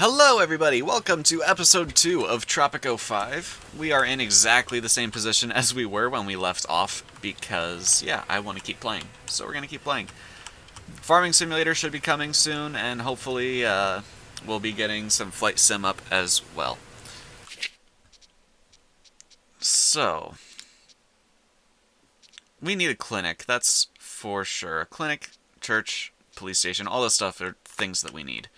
Hello everybody, welcome to episode 2 of Tropico 5. We are in exactly the same position as we were when we left off because, yeah, I want to keep playing. So we're going to keep playing. Farming Simulator should be coming soon, and hopefully we'll be getting some Flight Sim up as well. So, we need a clinic, that's for sure. A clinic, church, police station, all this stuff are things that we need.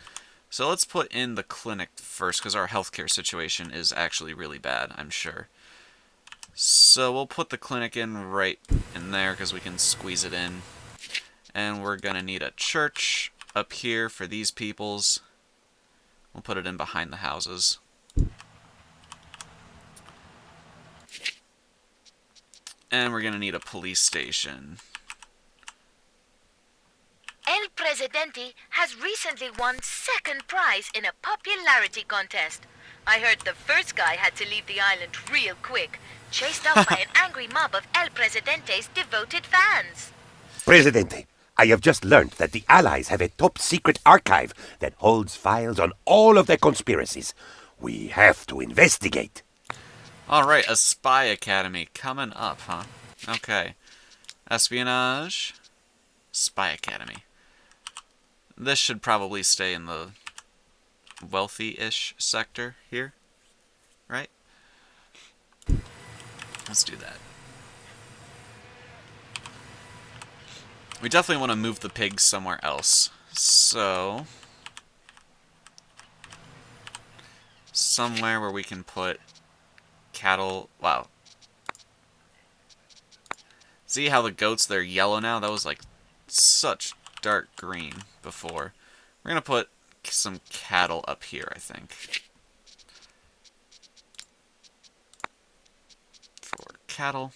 So let's put in the clinic first, because our healthcare situation is actually really bad, I'm sure. So we'll put the clinic in right in there, because we can squeeze it in. And we're going to need a church up here for these peoples. We'll put it in behind the houses. And we're going to need a police station. El Presidente has recently won second prize in a popularity contest. I heard the first guy had to leave the island real quick, chased off by an angry mob of El Presidente's devoted fans. Presidente, I have just learned that the Allies have a top-secret archive that holds files on all of their conspiracies. We have to investigate. Alright, a spy academy coming up, huh? Okay. Espionage. Spy academy. This should probably stay in the wealthy-ish sector here, right? Let's do that. We definitely want to move the pigs somewhere else. So, somewhere where we can put cattle. Wow. See how the goats, they're yellow now? That was like such dark green before. We're going to put some cattle up here, I think. For cattle.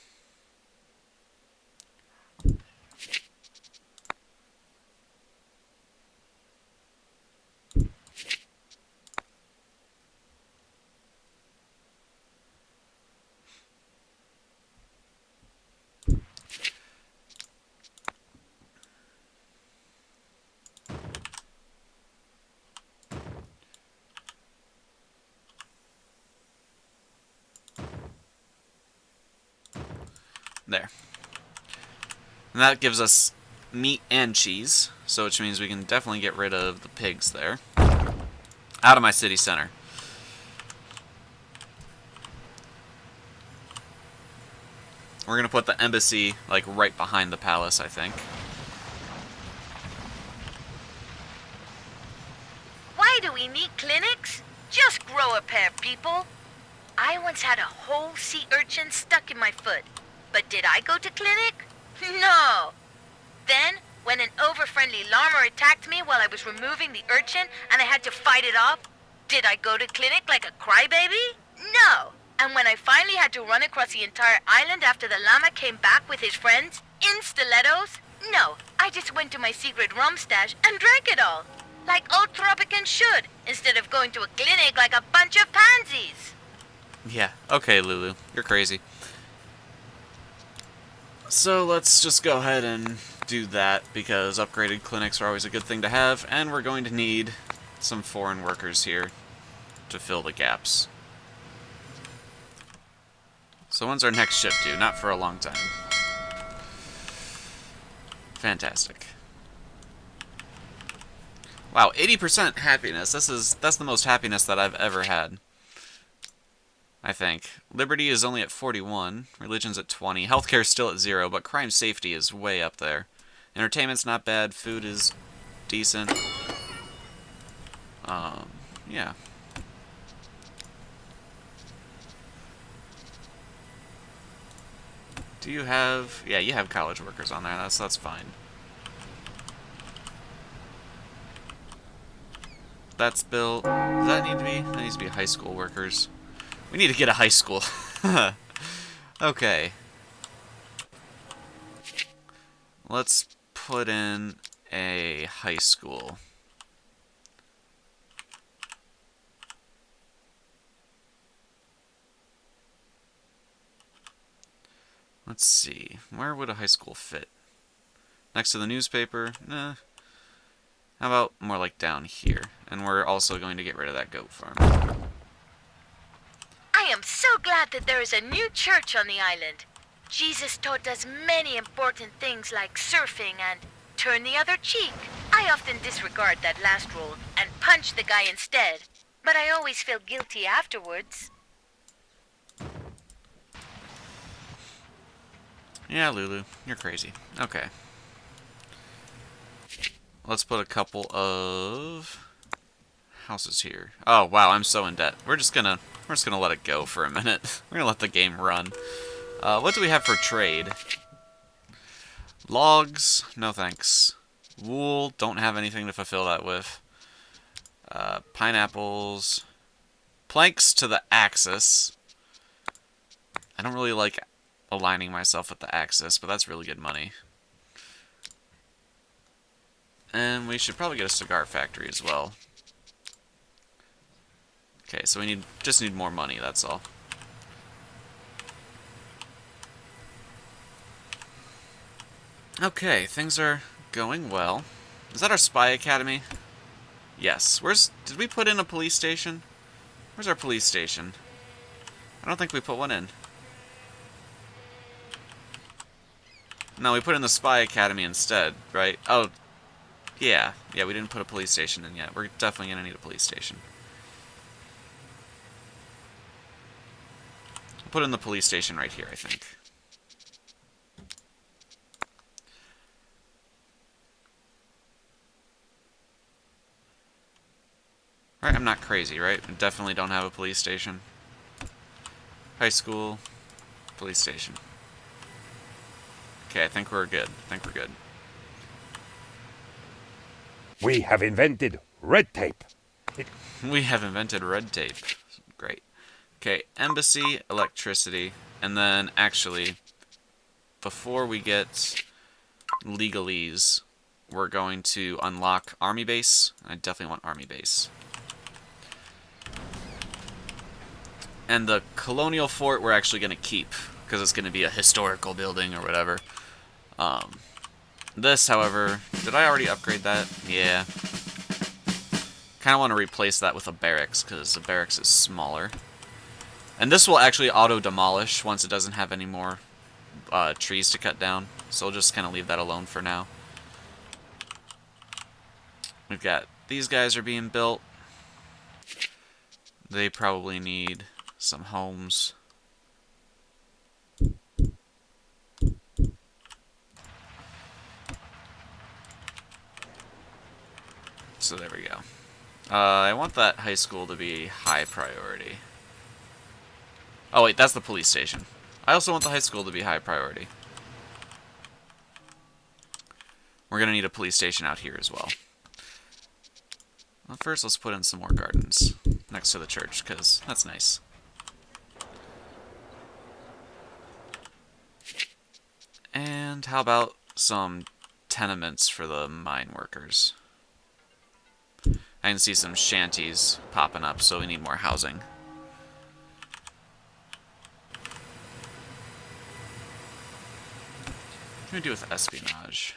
There. And that gives us meat and cheese, so which means we can definitely get rid of the pigs there. Out of my city center. We're going to put the embassy like right behind the palace, I think. Why do we need clinics? Just grow a pair, people. I once had a whole sea urchin stuck in my foot. But did I go to clinic? No. Then, when an over-friendly llama attacked me while I was removing the urchin and I had to fight it off, did I go to clinic like a crybaby? No. And when I finally had to run across the entire island after the llama came back with his friends, in stilettos? No. I just went to my secret rum stash and drank it all. Like old Tropicans should, instead of going to a clinic like a bunch of pansies. Yeah, okay, Lulu. You're crazy. So let's just go ahead and do that, because upgraded clinics are always a good thing to have, and we're going to need some foreign workers here to fill the gaps. So when's our next ship due? Not for a long time. Fantastic. Wow, 80% happiness. That's the most happiness that I've ever had. I think. Liberty is only at 41. Religion's at 20. Healthcare's still at 0, but crime safety is way up there. Entertainment's not bad. Food is decent. Yeah. Do you have... Yeah, you have college workers on there. That's fine. That's built. Does that need to be? That needs to be high school workers. We need to get a high school. Okay. Let's put in a high school. Let's see. Where would a high school fit? Next to the newspaper? Nah. How about more like down here? And we're also going to get rid of that goat farm. I am so glad that there is a new church on the island. Jesus taught us many important things like surfing and turn the other cheek. I often disregard that last rule and punch the guy instead, but I always feel guilty afterwards. Yeah, Lulu, you're crazy. Okay. Let's put a couple of houses here. Oh wow, I'm so in debt. We're just gonna let it go for a minute. We're gonna let the game run. What do we have for trade? Logs, no thanks. Wool, don't have anything to fulfill that with. Pineapples. Planks to the axis. I don't really like aligning myself with the axis, but that's really good money. And we should probably get a cigar factory as well. Okay, so we just need more money, that's all. Okay, things are going well. Is that our spy academy? Yes. Did we put in a police station? Where's our police station? I don't think we put one in. No, we put in the spy academy instead, right? Oh, yeah. Yeah, we didn't put a police station in yet. We're definitely gonna need a police station. We'll put in the police station right here, I think. Right, I'm not crazy, right? We definitely don't have a police station. High school, police station. Okay, I think we're good. We have invented red tape. We have invented red tape. Great. Okay, embassy, electricity, and then actually, before we get legalese, we're going to unlock army base. I definitely want army base. And the colonial fort we're actually going to keep, because it's going to be a historical building or whatever. This, however, did I already upgrade that? Yeah. Kind of want to replace that with a barracks, because the barracks is smaller. And this will actually auto-demolish once it doesn't have any more trees to cut down. So we'll just kind of leave that alone for now. We've got these guys are being built. They probably need some homes. So there we go. I want that high school to be high priority. Oh wait, that's the police station. I also want the high school to be high priority. We're gonna need a police station out here as well. Well, first let's put in some more gardens next to the church, because that's nice. And how about some tenements for the mine workers? I can see some shanties popping up, so we need more housing. What do we do with espionage?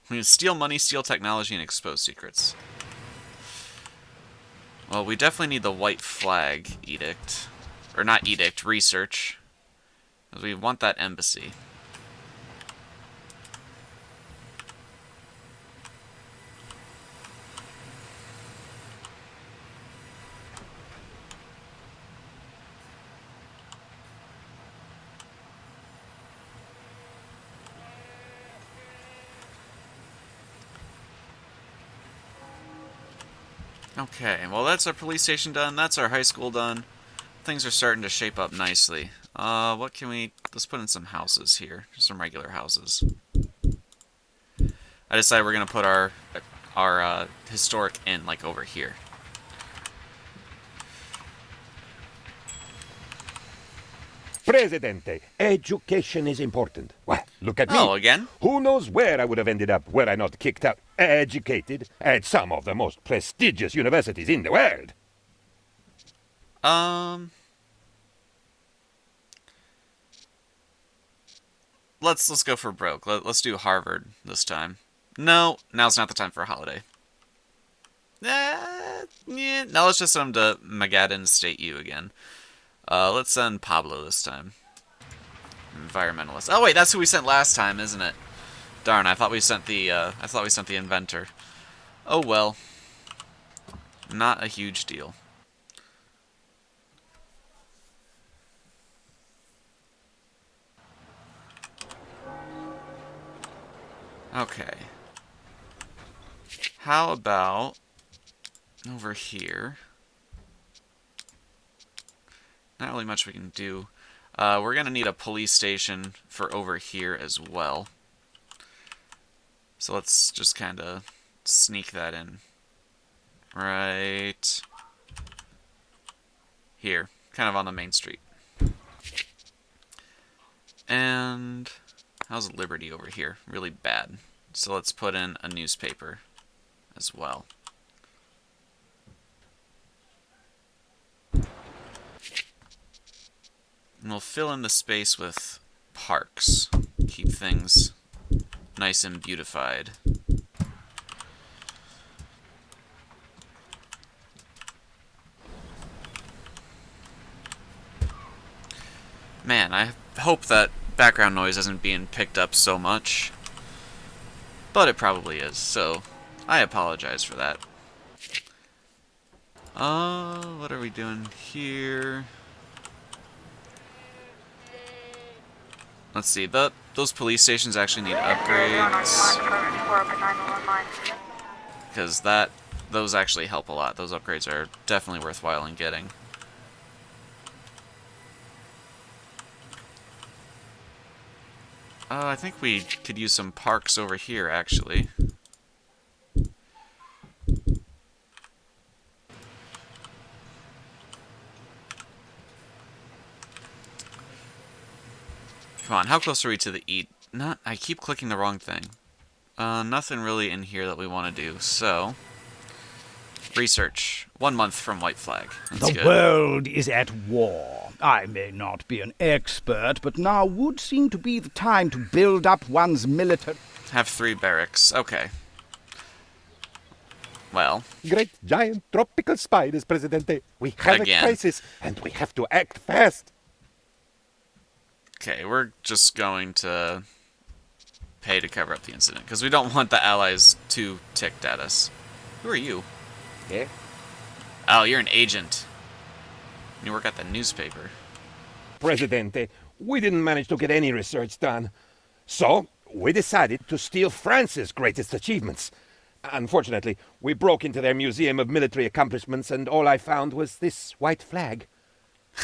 We need steal money, steal technology, and expose secrets. Well, we definitely need the white flag edict. Or not edict, research. Because we want that embassy. Okay, well that's our police station done, that's our high school done. Things are starting to shape up nicely. What can we... Let's put in some houses here. Some regular houses. I decided we're going to put our historic inn, like, over here. Presidente, education is important. Well, look at me. Oh, again? Who knows where I would have ended up were I not kicked out, educated, at some of the most prestigious universities in the world. let's go for broke. Let's do Harvard this time. No, now's not the time for a holiday. Yeah. Now let's just send him to Magadan State U again. Let's send Pablo this time. Environmentalist. Oh wait, that's who we sent last time, isn't it? Darn, I thought we sent the inventor. Oh well. Not a huge deal. Okay. How about over here? Not really much we can do. We're going to need a police station for over here as well. So let's just kind of sneak that in. Right here. Kind of on the main street. And how's Liberty over here? Really bad. So let's put in a newspaper as well. And we'll fill in the space with parks. Keep things nice and beautified. Man, I hope that background noise isn't being picked up so much. But it probably is, so I apologize for that. What are we doing here? Let's see, those police stations actually need upgrades. Because those actually help a lot. Those upgrades are definitely worthwhile in getting. I think we could use some parks over here, actually. Come on, how close are we to the eat? I keep clicking the wrong thing. Nothing really in here that we want to do, so... Research. 1 month from White Flag. That's The good. world is at war. I may not be an expert, but now would seem to be the time to build up one's military... Have 3 barracks. Okay. Well, Great giant tropical spiders, Presidente. We have Again. a crisis, and we have to act fast. okay, we're just going to pay to cover up the incident, because we don't want the Allies too ticked at us. Who are you? Yeah? Oh, you're an agent. You work at the newspaper. Presidente, we didn't manage to get any research done. So, we decided to steal France's greatest achievements. Unfortunately, we broke into their Museum of Military Accomplishments, and all I found was this white flag.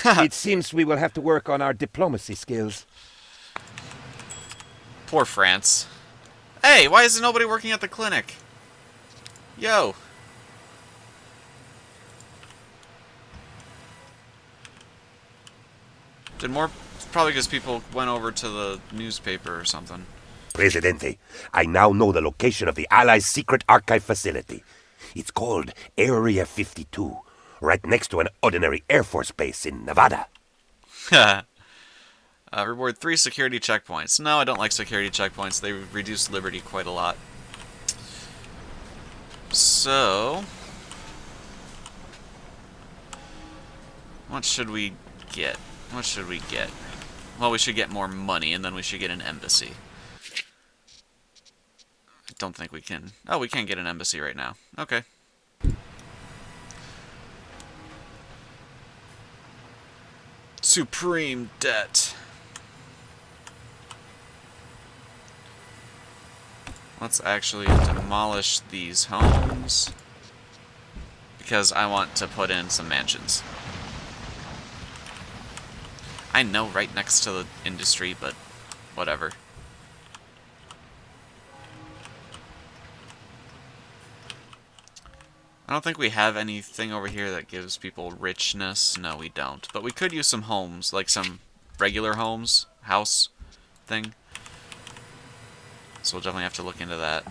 It seems we will have to work on our diplomacy skills. Poor France. Hey, why isn't nobody working at the clinic? Yo. Probably because people went over to the newspaper or something. Presidente, I now know the location of the Allies' secret archive facility. It's called Area 52, right next to an ordinary Air Force base in Nevada. Reward 3 security checkpoints. No, I don't like security checkpoints. They reduce liberty quite a lot. So... what should we get? What should we get? Well, we should get more money, and then we should get an embassy. I don't think we can... oh, we can get an embassy right now. Okay. Supreme debt. Let's actually demolish these homes, because I want to put in some mansions. I know, right next to the industry, but whatever. I don't think we have anything over here that gives people richness. No, we don't. But we could use some homes, like some regular homes, house thing. So we'll definitely have to look into that.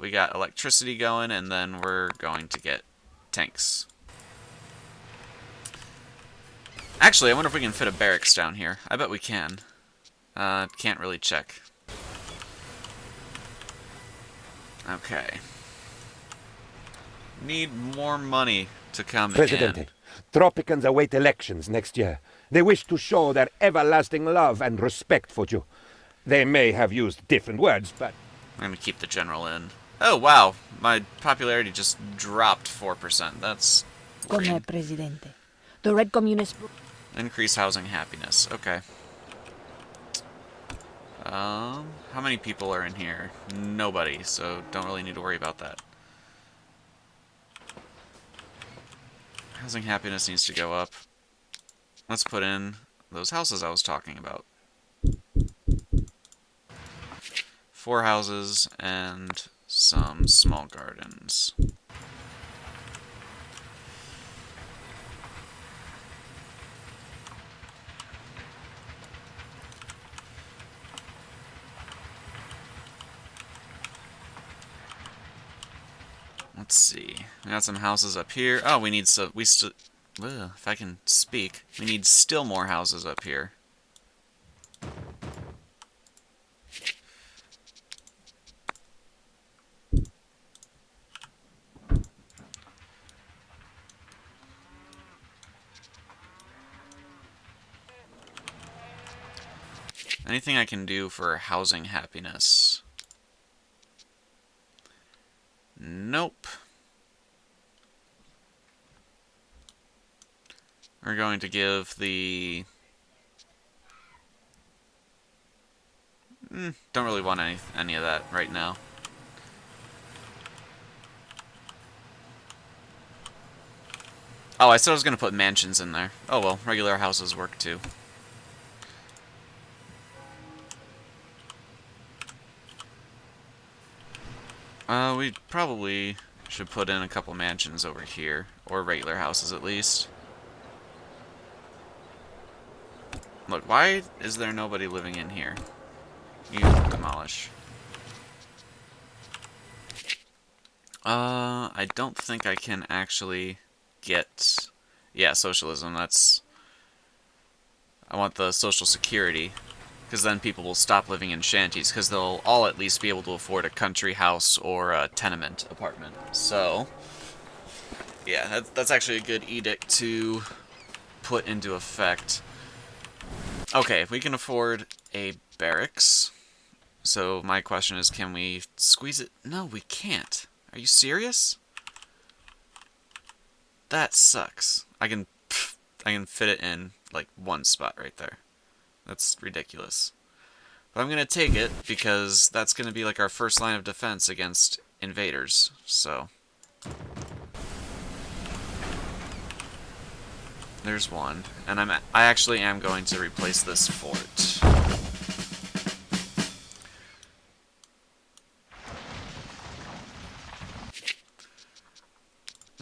We got electricity going, and then we're going to get tanks. Actually, I wonder if we can fit a barracks down here. I bet we can. Can't really check. Okay. Need more money to come Presidente, in. Tropicans await elections next year. They wish to show their everlasting love and respect for you. They may have used different words, but... I'm gonna keep the general in. Oh, wow. My popularity just dropped 4%. That's Come, green. Presidente. The Red Communist... Increase housing happiness. Okay. How many people are in here? Nobody, so don't really need to worry about that. Housing happiness needs to go up. Let's put in those houses I was talking about. 4 houses and some small gardens. Let's see. We got some houses up here. Oh, we need so we still. If I can speak, we need still more houses up here. Anything I can do for housing happiness? Nope. We're going to give the... don't really want any of that right now. Oh, I said I was going to put mansions in there. Oh well, regular houses work too. We probably should put in a couple mansions over here, or regular houses at least. Look, why is there nobody living in here? You demolish. I don't think I can actually get... Yeah, socialism, that's... I want the social security. Because then people will stop living in shanties, because they'll all at least be able to afford a country house or a tenement apartment. So, yeah, that's actually a good edict to put into effect. Okay, if we can afford a barracks, so my question is, can we squeeze it? No, we can't. Are you serious? That sucks. I can fit it in, like, one spot right there. That's ridiculous. But I'm going to take it because that's going to be like our first line of defense against invaders. So there's one, and I actually am going to replace this fort.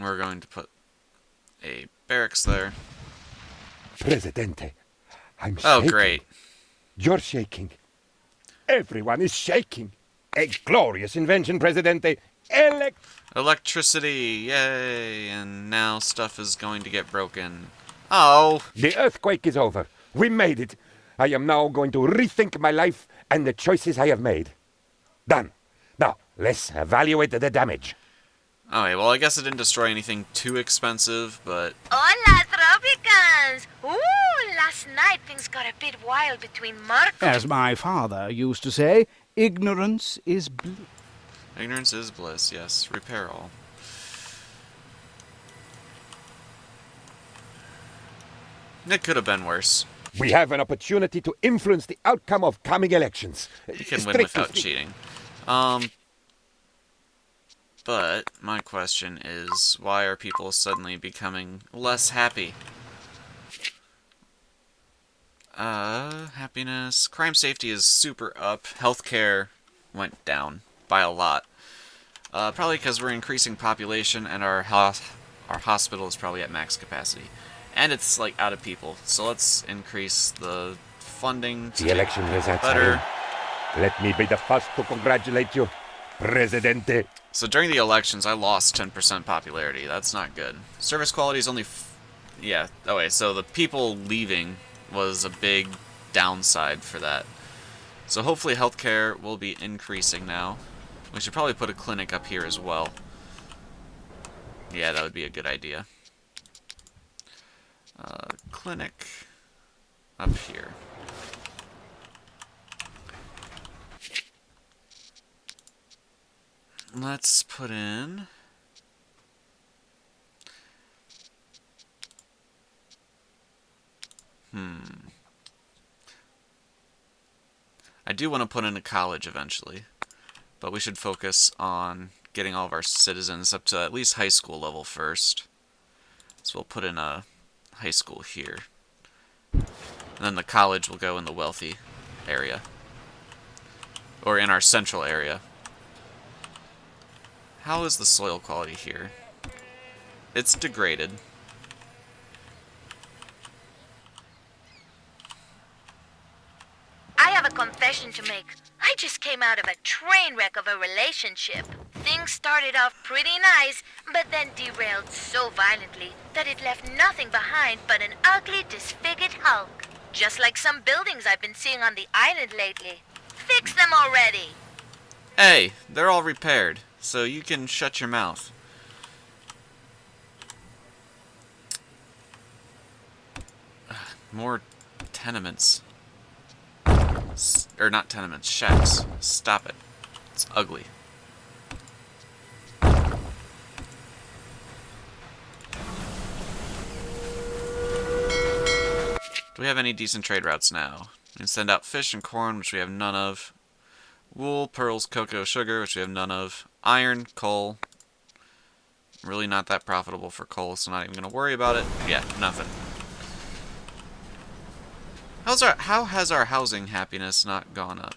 We're going to put a barracks there. Presidente, I'm shaking. Oh, great. You're shaking. Everyone is shaking. A glorious invention, Presidente. Electricity, yay! And now stuff is going to get broken. Oh! The earthquake is over. We made it. I am now going to rethink my life and the choices I have made. Done. Now, let's evaluate the damage. Okay, well, I guess it didn't destroy anything too expensive, but... Hola, Tropicans! Ooh, last night things got a bit wild between Marco... As my father used to say, ignorance is bliss. Ignorance is bliss, yes. Repair all. It could have been worse. We have an opportunity to influence the outcome of coming elections. You can win without cheating. But my question is, why are people suddenly becoming less happy? Happiness. Crime safety is super up. Healthcare went down by a lot. Probably because we're increasing population and our hospital is probably at max capacity. And it's, like, out of people. So let's increase the funding to the election results better. Let me be the first to congratulate you, Presidente. So during the elections, I lost 10% popularity. That's not good. Service quality is only... yeah, okay, so the people leaving was a big downside for that. So hopefully healthcare will be increasing now. We should probably put a clinic up here as well. Yeah, that would be a good idea. Clinic up here. Let's put in... I do want to put in a college eventually, but we should focus on getting all of our citizens up to at least high school level first. So we'll put in a high school here. And then the college will go in the wealthy area. Or in our central area. How is the soil quality here? It's degraded. I have a confession to make. I just came out of a train wreck of a relationship. Things started off pretty nice, but then derailed so violently that it left nothing behind but an ugly, disfigured hulk. Just like some buildings I've been seeing on the island lately. Fix them already! Hey, they're all repaired, so you can shut your mouth. More tenements. Or not tenements, shacks. Stop it. It's ugly. Do we have any decent trade routes now? We can send out fish and corn, which we have none of. Wool, pearls, cocoa, sugar, which we have none of. Iron, coal. Really not that profitable for coal, so not even going to worry about it. Yeah, nothing. How has our housing happiness not gone up?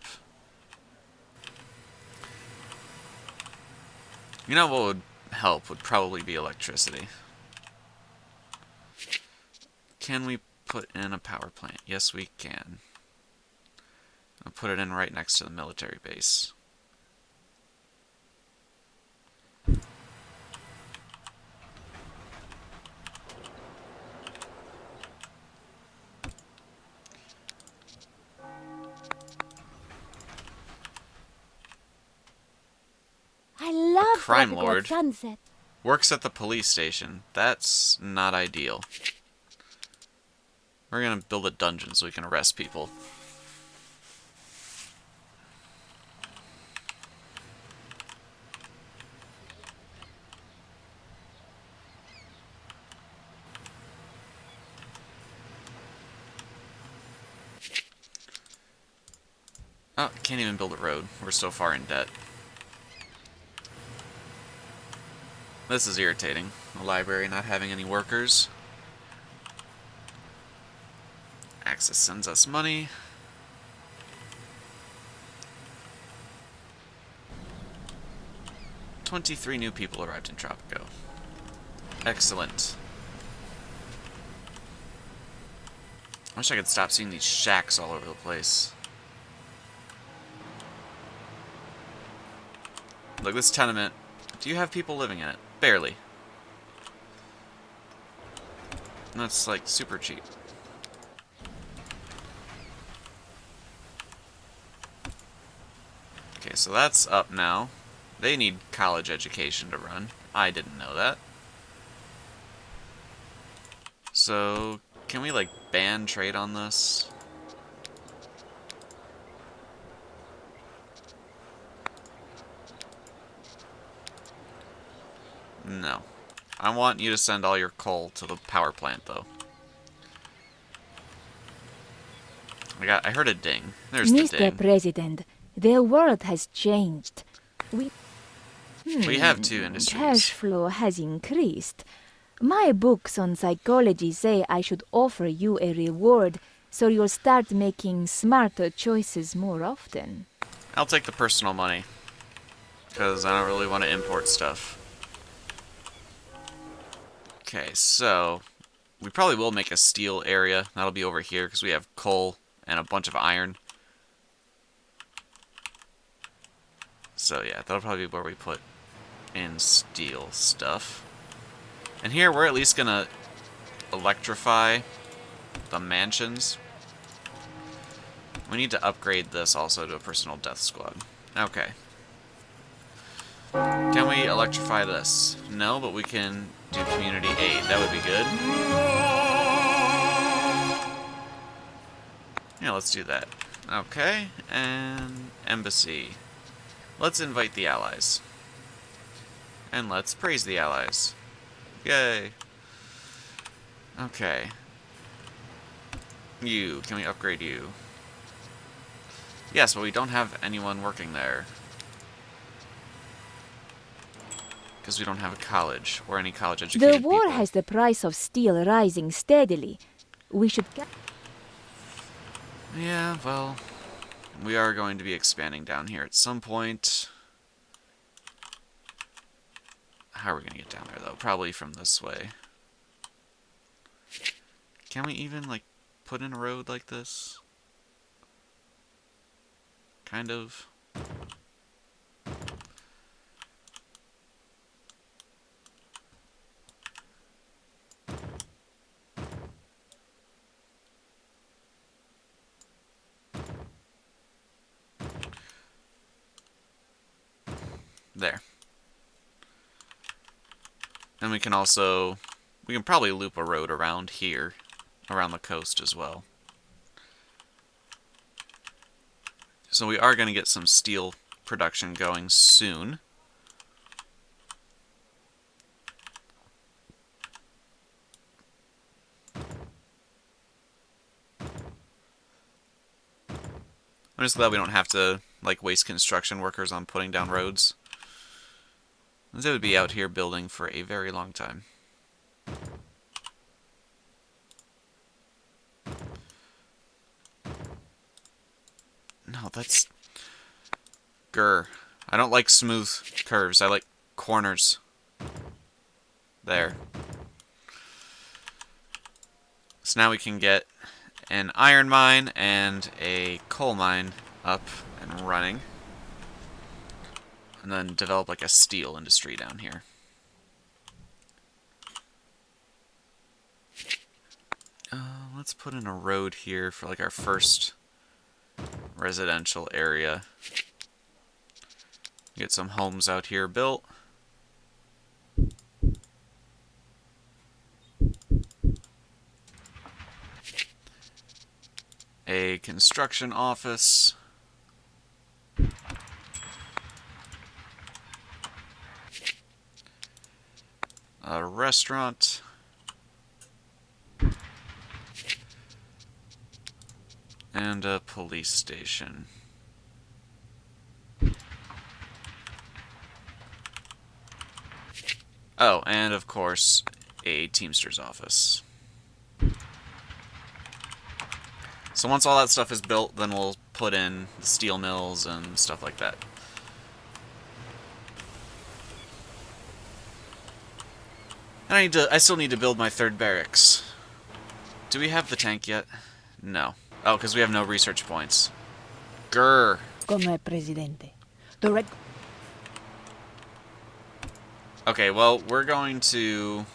You know what would help would probably be electricity. Can we put in a power plant? Yes, we can. I'll put it in right next to the military base. I love Crime tropical lord. sunset. Works at the police station. That's not ideal. We're gonna build a dungeon so we can arrest people. Oh, can't even build a road. We're so far in debt. This is irritating. The library not having any workers. Axis sends us money. "23 new people arrived in Tropico." Excellent. I wish I could stop seeing these shacks all over the place. Look, this tenement. Do you have people living in it? Barely. And that's like super cheap. Okay, so that's up now. They need college education to run. I didn't know that. So, can we like ban trade on this? No. I want you to send all your coal to the power plant, though. I heard a ding. There's the Mr. ding. President, the world has changed. We have two Cash industries. flow has increased. My books on psychology say I should offer you a reward so you'll start making smarter choices more often. I'll take the personal money. Because I don't really want to import stuff. Okay, so we probably will make a steel area. That'll be over here because we have coal and a bunch of iron. So yeah, that'll probably be where we put in steel stuff. And here we're at least gonna electrify the mansions. We need to upgrade this also to a personal death squad. Okay. Can we electrify this? No, but we can do community aid. That would be good. Yeah, let's do that. Okay, and embassy. Let's invite the allies. And let's praise the allies. Yay. Okay. You, can we upgrade you? Yes, but we don't have anyone working there. Because we don't have a college, or any college-educated The people. war has the price of steel rising steadily. We should... Yeah, well, we are going to be expanding down here at some point. How are we going to get down there, though? Probably from this way. Can we even, like, put in a road like this? Kind of. There. And we can also... we can probably loop a road around here. Around the coast as well. So we are going to get some steel production going soon. I'm just glad we don't have to, like, waste construction workers on putting down roads. They would be out here building for a very long time. No, that's... grr. I don't like smooth curves. I like corners. There. So now we can get an iron mine and a coal mine up and running. And then develop like a steel industry down here. Let's put in a road here for like our first residential area. Get some homes out here built. A construction office. A restaurant. And a police station. Oh, and of course, a Teamster's office. So once all that stuff is built, then we'll put in the steel mills and stuff like that. And I still need to build my third barracks. Do we have the tank yet? No. Oh, because we have no research points. Grr. Come Presidente. The red... Okay, well, we're going to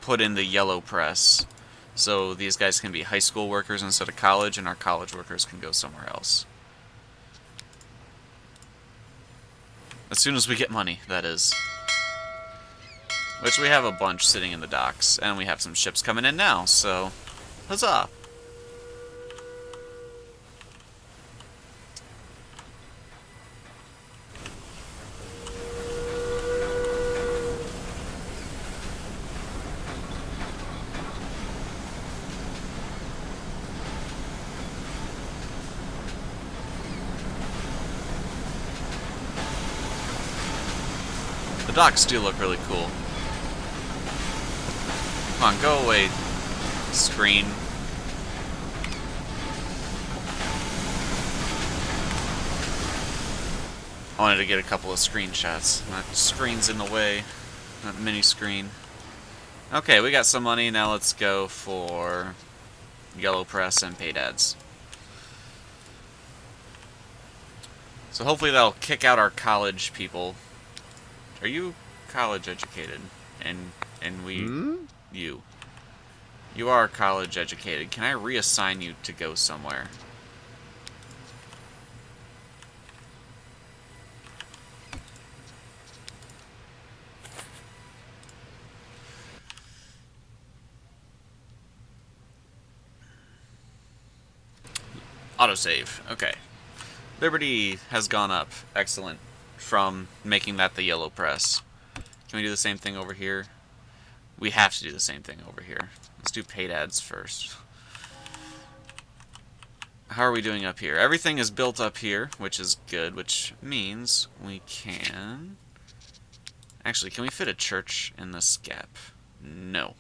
put in the yellow press. So these guys can be high school workers instead of college, and our college workers can go somewhere else. As soon as we get money, that is. Which we have a bunch sitting in the docks, and we have some ships coming in now, so huzzah! The docks do look really cool. Come on, go away, screen. I wanted to get a couple of screenshots. That screen's in the way. That mini screen. Okay, we got some money. Now let's go for yellow press and paid ads. So hopefully that'll kick out our college people. Are you college educated? And we... You are college educated. Can I reassign you to go somewhere? Autosave. Okay. Liberty has gone up. Excellent. From making that the yellow press. Can we do the same thing over here? We have to do the same thing over here. Let's do paid ads first. How are we doing up here? Everything is built up here, which is good, which means we can... Actually, can we fit a church in this gap? No.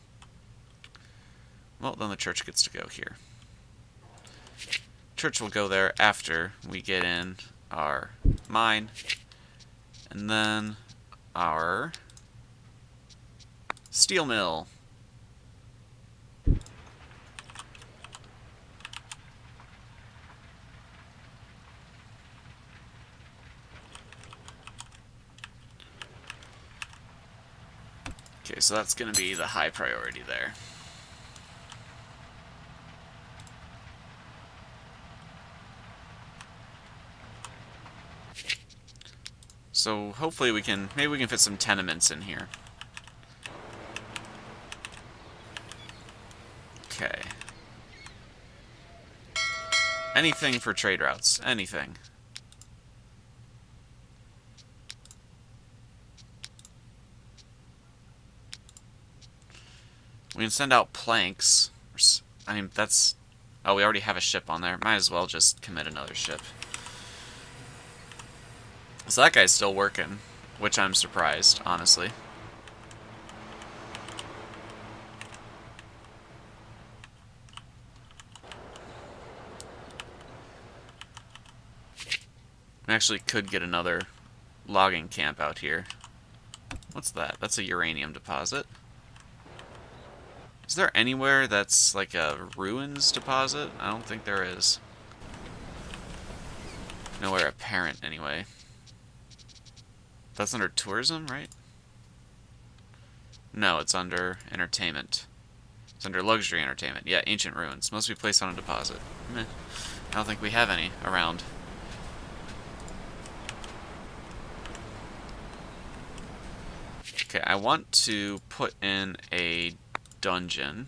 Well, then the church gets to go here. Church will go there after we get in our mine, and then our steel mill. Okay, so that's going to be the high priority there. So hopefully maybe we can fit some tenements in here. Okay. Anything for trade routes. Anything. We can send out planks. I mean, that's... Oh, we already have a ship on there. Might as well just commit another ship. So that guy's still working, which I'm surprised, honestly. We actually could get another logging camp out here. What's that? That's a uranium deposit. Is there anywhere that's like a ruins deposit? I don't think there is. Nowhere apparent, anyway. That's under tourism, right? No, it's under entertainment. It's under luxury entertainment. Yeah, ancient ruins. Must be placed on a deposit. Meh. I don't think we have any around. Okay, I want to put in a dungeon.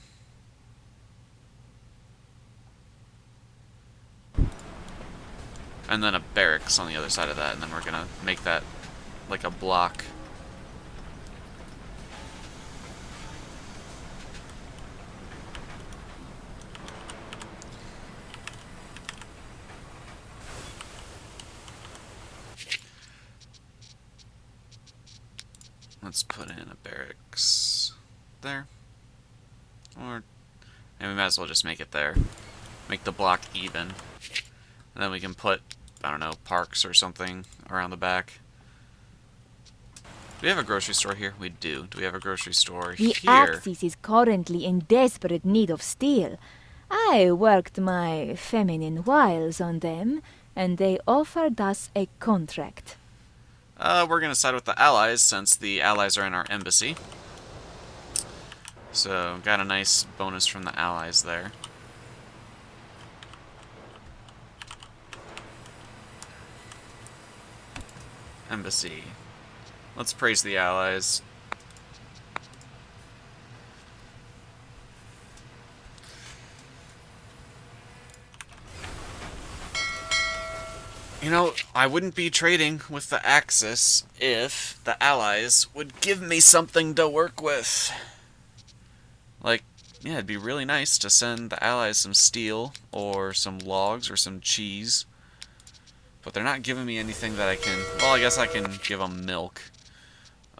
And then a barracks on the other side of that, and then we're gonna make that like a block. Let's put in a barracks there. And we might as well just make it there. Make the block even. And then we can put, I don't know, parks or something around the back. Do we have a grocery store here? We do. Do we have a grocery store The here? Axis is currently in desperate need of steel. I worked my feminine wiles on them, and they offered us a contract. We're going to side with the Allies, since the Allies are in our embassy. So, got a nice bonus from the Allies there. Embassy. Let's praise the Allies. You know, I wouldn't be trading with the Axis if the Allies would give me something to work with. Like, yeah, it'd be really nice to send the Allies some steel, or some logs, or some cheese. But they're not giving me anything that I can... Well, I guess I can give them milk.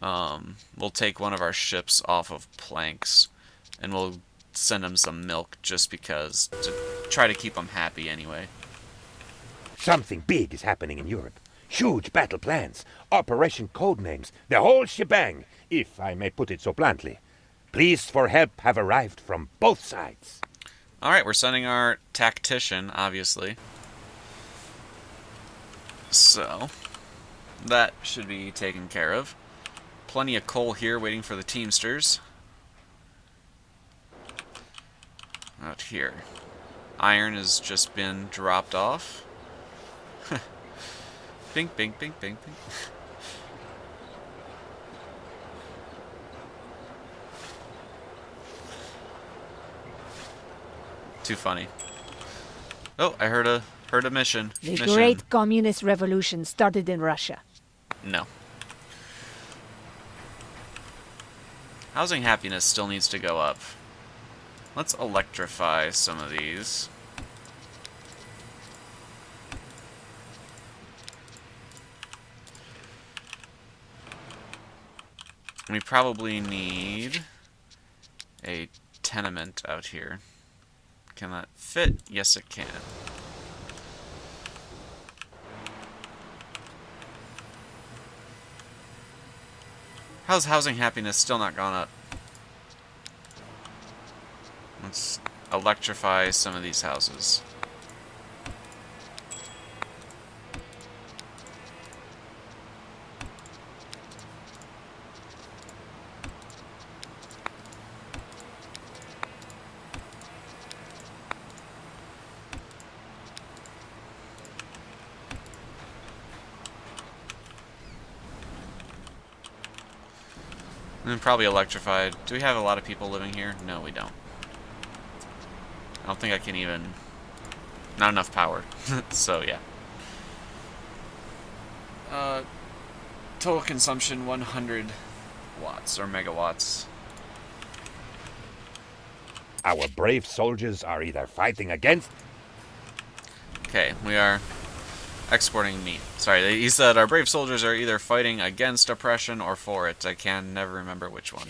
We'll take one of our ships off of planks, and we'll send them some milk just because, to try to keep them happy anyway. Something big is happening in Europe. Huge battle plans, operation code names, the whole shebang, if I may put it so bluntly. Pleas for help have arrived from both sides. Alright, we're sending our tactician, obviously. So, that should be taken care of. Plenty of coal here waiting for the Teamsters. Out here. Iron has just been dropped off. Bink, bink, bink, bink, bink. Too funny. Oh, I heard a Heard a mission. The Mission. great communist revolution started in Russia. No. Housing happiness still needs to go up. Let's electrify some of these. We probably need a tenement out here. Can that fit? Yes, it can. How's housing happiness still not gone up? Let's electrify some of these houses. And then probably electrified. Do we have a lot of people living here? No, we don't. I don't think I can even... Not enough power. So, yeah. Total consumption 100 watts or megawatts. Our brave soldiers are either fighting against... Okay, we are exporting meat. Sorry, he said our brave soldiers are either fighting against oppression or for it. I can never remember which one.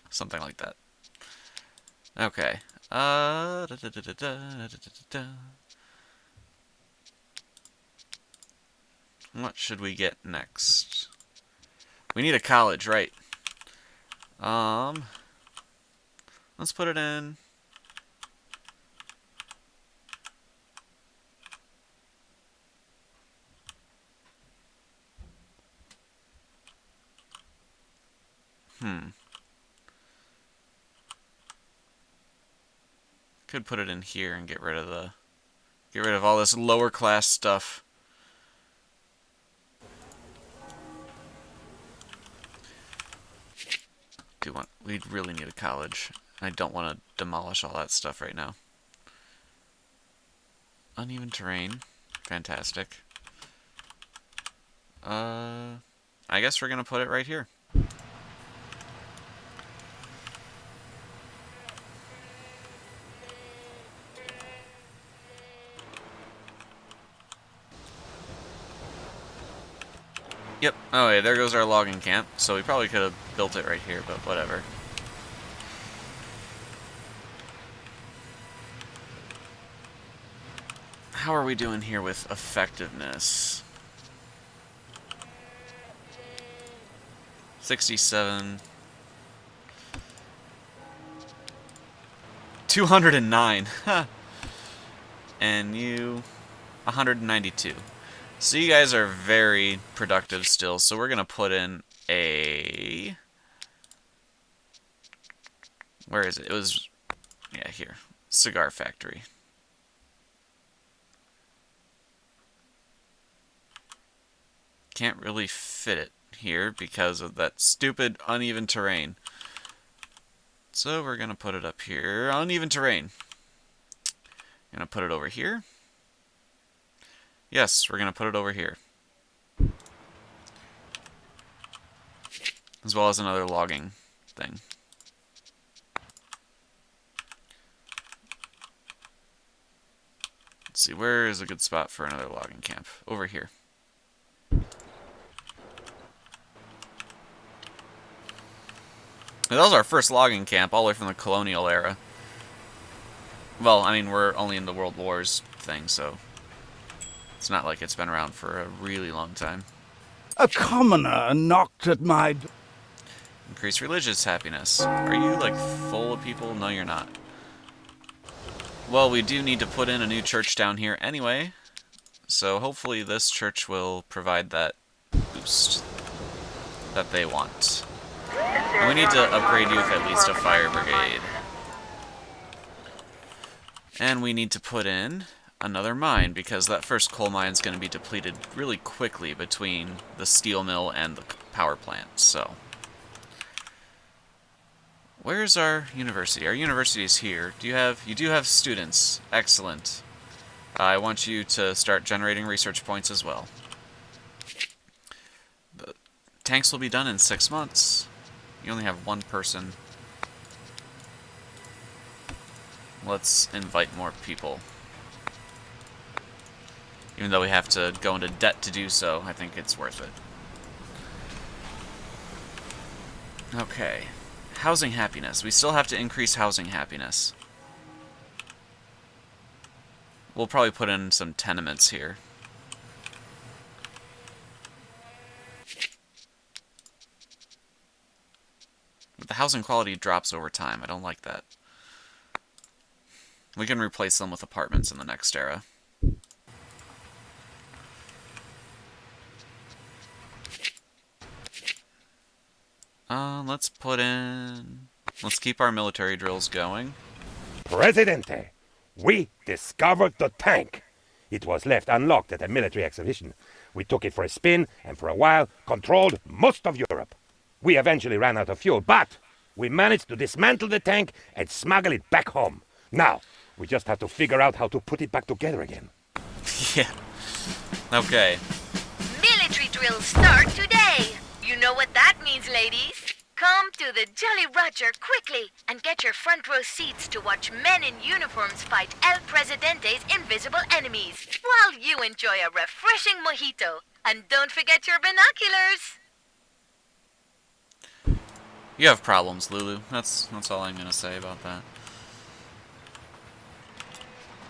Something like that. Okay. What should we get next? We need a college, right? Let's put it in. Could put it in here and get rid of all this lower class stuff. We'd really need a college. I don't want to demolish all that stuff right now. Uneven terrain. Fantastic. I guess we're gonna put it right here. Yep. Oh, wait, there goes our logging camp. So we probably could have built it right here, but whatever. How are we doing here with effectiveness? 67. 209. And you... 192. So you guys are very productive still, so we're going to put in a... Where is it? It was... Yeah, here. Cigar factory. Can't really fit it here because of that stupid uneven terrain. So we're going to put it up here. Uneven terrain. Going to put it over here. Yes, we're going to put it over here. As well as another logging thing. Let's see, where is a good spot for another logging camp? Over here. That was our first logging camp, all the way from the colonial era. Well, I mean, we're only in the World Wars thing, so... It's not like it's been around for a really long time. A commoner knocked at my... Increase religious happiness. Are you, like, full of people? No, you're not. Well, we do need to put in a new church down here anyway. So hopefully this church will provide that boost that they want. And we need to upgrade you with at least a fire brigade. And we need to put in another mine, because that first coal mine is going to be depleted really quickly between the steel mill and the power plant, so... Where's our university? Our university is here. You do have students. Excellent. I want you to start generating research points as well. The tanks will be done in 6 months. You only have one person. Let's invite more people. Even though we have to go into debt to do so, I think it's worth it. Okay. Housing happiness. We still have to increase housing happiness. We'll probably put in some tenements here. But the housing quality drops over time. I don't like that. We can replace them with apartments in the next era. Let's put in... Let's keep our military drills going. Presidente, we discovered the tank. It was left unlocked at a military exhibition. We took it for a spin and for a while controlled most of Europe. We eventually ran out of fuel, but we managed to dismantle the tank and smuggle it back home. Now, we just have to figure out how to put it back together again. Yeah. Okay. Military drills start today. You know what that means, ladies. Come to the Jolly Roger quickly and get your front row seats to watch men in uniforms fight El Presidente's invisible enemies while you enjoy a refreshing mojito. And don't forget your binoculars. You have problems, Lulu. That's all I'm gonna say about that.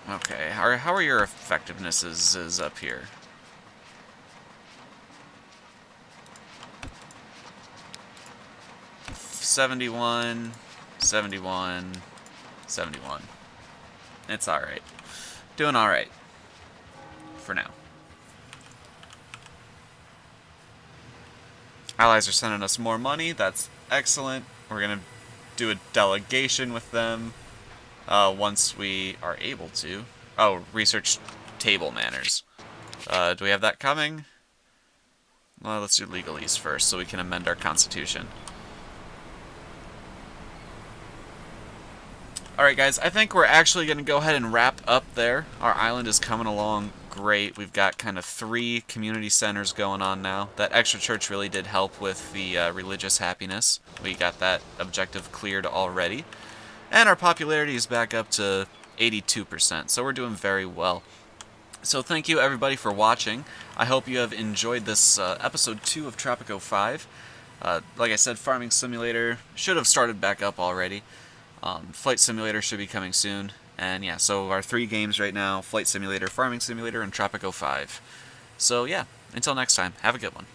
Okay, how are your effectivenesses up here? $71, $71, $71. It's alright. Doing alright. For now. Allies are sending us more money. That's excellent. We're gonna do a delegation with them once we are able to. Oh, research table manners. Do we have that coming? Well, let's do legalese first so we can amend our constitution. Alright guys, I think we're actually going to go ahead and wrap up there. Our island is coming along great. We've got kind of 3 community centers going on now. That extra church really did help with the religious happiness. We got that objective cleared already. And our popularity is back up to 82%, so we're doing very well. So thank you everybody for watching. I hope you have enjoyed this episode 2 of Tropico 5. Like I said, Farming Simulator should have started back up already. Flight Simulator should be coming soon. And yeah, so our 3 games right now, Flight Simulator, Farming Simulator, and Tropico 5. So yeah, until next time, have a good one.